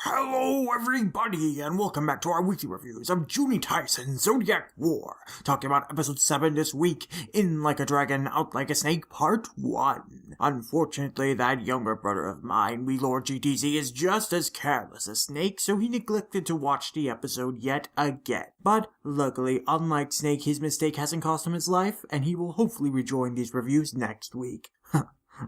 Hello everybody, and welcome back to our weekly reviews of Juni Taisen, Zodiac War, talking about episode 7 this week, In Like a Dragon, Out Like a Snake, part 1. Unfortunately, that younger brother of mine, we Lord GTZ, is just as careless as Snake, so he neglected to watch the episode yet again. But luckily, unlike Snake, his mistake hasn't cost him his life, and he will hopefully rejoin these reviews next week.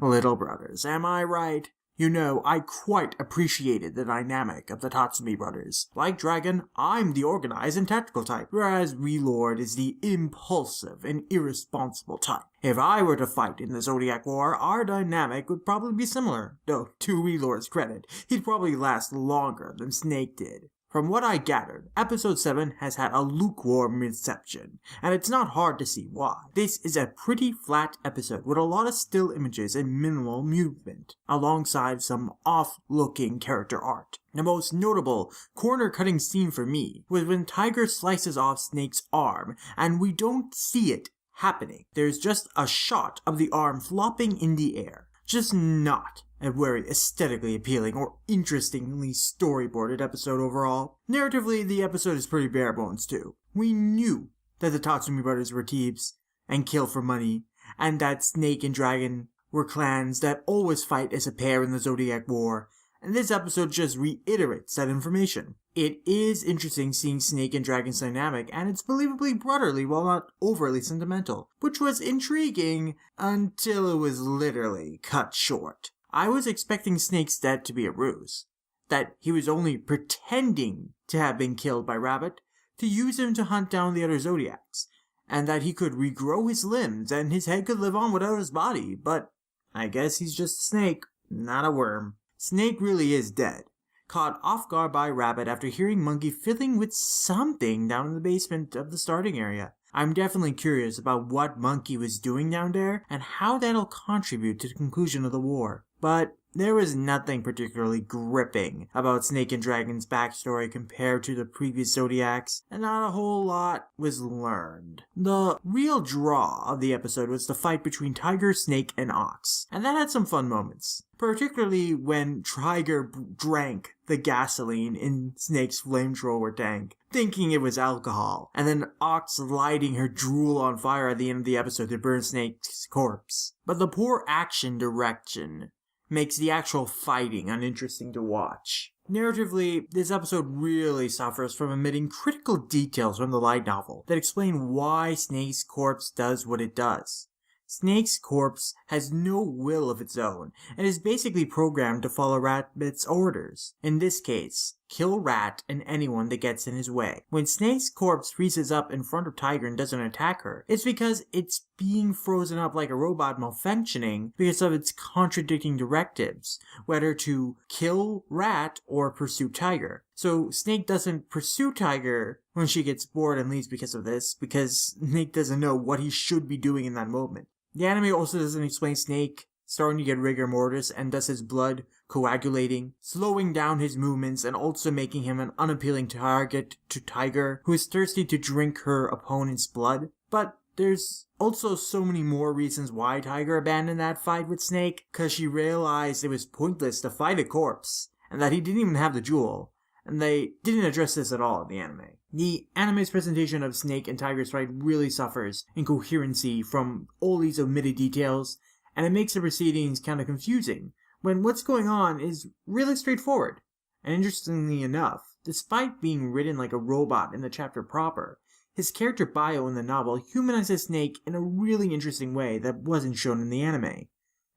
Little brothers, am I right? You know, I quite appreciated the dynamic of the Tatsumi brothers. Like Dragon, I'm the organized and tactical type, whereas Lord is the impulsive and irresponsible type. If I were to fight in the Zodiac War, our dynamic would probably be similar, though to Lord's credit, he'd probably last longer than Snake did. From what I gathered, episode 7 has had a lukewarm reception, and it's not hard to see why. This is a pretty flat episode with a lot of still images and minimal movement, alongside some off-looking character art. The most notable corner-cutting scene for me was when Tiger slices off Snake's arm, and we don't see it happening. There's just a shot of the arm flopping in the air. Just not a very aesthetically appealing or interestingly storyboarded episode overall. Narratively, the episode is pretty bare bones too. We knew that the Tatsumi brothers were thieves and kill for money, and that Snake and Dragon were clans that always fight as a pair in the Zodiac War, and this episode just reiterates that information. It is interesting seeing Snake and Dragon's dynamic, and it's believably brotherly while not overly sentimental, which was intriguing until it was literally cut short. I was expecting Snake's death to be a ruse, that he was only pretending to have been killed by Rabbit to use him to hunt down the other Zodiacs, and that he could regrow his limbs and his head could live on without his body, but I guess he's just a snake, not a worm. Snake really is dead, caught off guard by Rabbit after hearing Monkey fiddling with something down in the basement of the starting area. I'm definitely curious about what Monkey was doing down there and how that'll contribute to the conclusion of the war. But there was nothing particularly gripping about Snake and Dragon's backstory compared to the previous Zodiacs, and not a whole lot was learned. The real draw of the episode was the fight between Tiger, Snake, and Ox, and that had some fun moments. Particularly when Tiger drank the gasoline in Snake's flamethrower tank, thinking it was alcohol, and then Ox lighting her drool on fire at the end of the episode to burn Snake's corpse. But the poor action direction makes the actual fighting uninteresting to watch. Narratively, this episode really suffers from omitting critical details from the light novel that explain why Snake's corpse does what it does. Snake's corpse has no will of its own, and is basically programmed to follow Rabbit's orders. In this case, kill Rat and anyone that gets in his way. When Snake's corpse freezes up in front of Tiger and doesn't attack her, it's because it's being frozen up like a robot malfunctioning because of its contradicting directives, whether to kill Rat or pursue Tiger. So Snake doesn't pursue Tiger when she gets bored and leaves because of this, because Snake doesn't know what he should be doing in that moment. The anime also doesn't explain Snake starting to get rigor mortis and thus his blood coagulating, slowing down his movements and also making him an unappealing target to Tiger, who is thirsty to drink her opponent's blood. But there's also so many more reasons why Tiger abandoned that fight with Snake, cause she realized it was pointless to fight a corpse, and that he didn't even have the jewel. And they didn't address this at all in the anime. The anime's presentation of Snake and Tiger's fight really suffers in coherency from all these omitted details, and it makes the proceedings kind of confusing, when what's going on is really straightforward. And interestingly enough, despite being written like a robot in the chapter proper, his character bio in the novel humanizes Snake in a really interesting way that wasn't shown in the anime.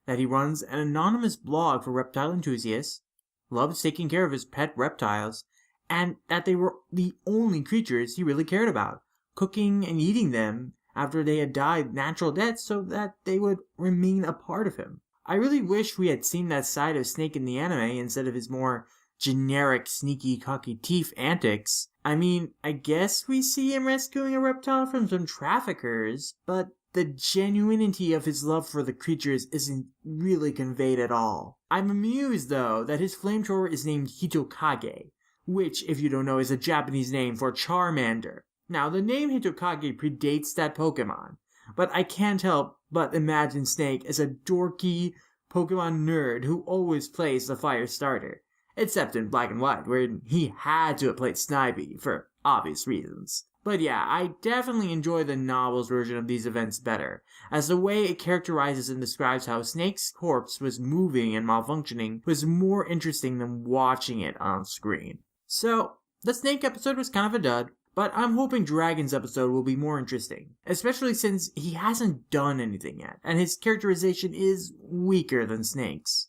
That he runs an anonymous blog for reptile enthusiasts, loves taking care of his pet reptiles, and that they were the only creatures he really cared about, cooking and eating them after they had died natural deaths so that they would remain a part of him. I really wish we had seen that side of Snake in the anime instead of his more generic sneaky cocky thief antics. I mean, I guess we see him rescuing a reptile from some traffickers, but the genuinity of his love for the creatures isn't really conveyed at all. I'm amused, though, that his flamethrower is named Hitokage, which, if you don't know, is a Japanese name for Charmander. Now, the name Hitokage predates that Pokemon, but I can't help but imagine Snake as a dorky Pokemon nerd who always plays the fire starter, Except in Black and White, where he had to have played Snivy for obvious reasons. But yeah, I definitely enjoy the novel's version of these events better, as the way it characterizes and describes how Snake's corpse was moving and malfunctioning was more interesting than watching it on screen. So, the Snake episode was kind of a dud, but I'm hoping Dragon's episode will be more interesting, especially since he hasn't done anything yet, and his characterization is weaker than Snake's.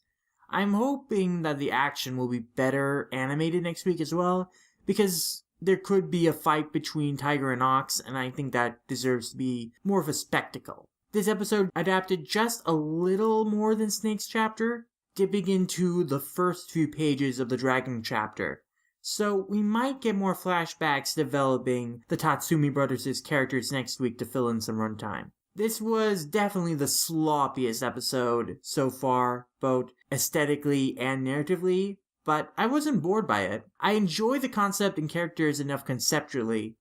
I'm hoping that the action will be better animated next week as well, because there could be a fight between Tiger and Ox, and I think that deserves to be more of a spectacle. This episode adapted just a little more than Snake's chapter, dipping into the first few pages of the Dragon chapter. So we might get more flashbacks developing the Tatsumi brothers' characters next week to fill in some runtime. This was definitely the sloppiest episode so far, both aesthetically and narratively, but I wasn't bored by it. I enjoy the concept and characters enough conceptually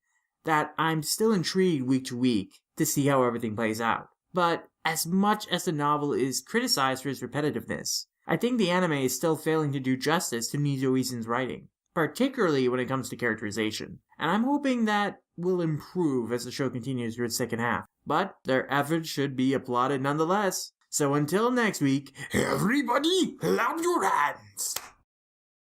that I'm still intrigued week to week to see how everything plays out. But as much as the novel is criticized for its repetitiveness, I think the anime is still failing to do justice to Nizo Isen's writing, particularly when it comes to characterization. And I'm hoping that will improve as the show continues through its second half. But their efforts should be applauded nonetheless. So until next week, everybody, clap your hands!